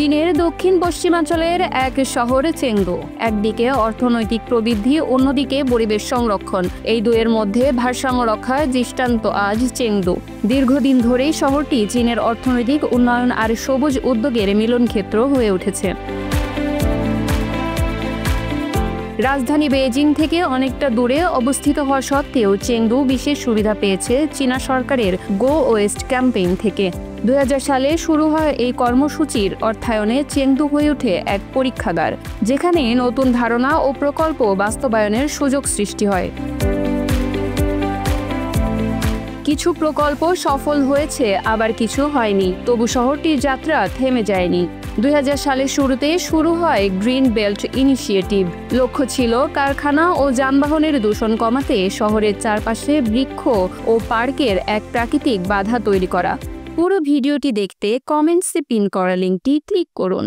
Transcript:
চীনের দক্ষিণ পশ্চিমাঞ্চলের এক শহর চেংদু। একদিকে অর্থনৈতিক প্রবৃদ্ধি, অন্যদিকে পরিবেশ সংরক্ষণ, এই দুয়ের মধ্যে ভারসাম্য রক্ষার দৃষ্টান্ত আজ চেংদু। দীর্ঘদিন ধরেই শহরটি চীনের অর্থনৈতিক উন্নয়ন আর সবুজ উদ্যোগের মিলনক্ষেত্র হয়ে উঠেছে। রাজধানী বেইজিং থেকে অনেকটা দূরে অবস্থিত হওয়া সত্ত্বেও চেংদু বিশেষ সুবিধা পেয়েছে চীনা সরকারের গো ওয়েস্ট ক্যাম্পেইন থেকে। 2000 সালে শুরু হয় এই কর্মসূচির অর্থায়নে চেংদু হয়ে ওঠে এক পরীক্ষাগার, যেখানে নতুন ধারণা ও প্রকল্প বাস্তবায়নের সুযোগ সৃষ্টি হয়। কিছু প্রকল্প সফল হয়েছে, আবার কিছু হয়নি, তবু শহরটির যাত্রা থেমে যায়নি। 2000 সালের শুরুতে শুরু হয় গ্রিন বেল্ট ইনিশিয়েটিভ। লক্ষ্য ছিল কারখানা ও যানবাহনের দূষণ কমাতে শহরের চারপাশে বৃক্ষ ও পার্কের এক প্রাকৃতিক বাধা তৈরি করা। পুরো ভিডিওটি দেখতে কমেন্টসে পিন করা লিঙ্কটি ক্লিক করুন।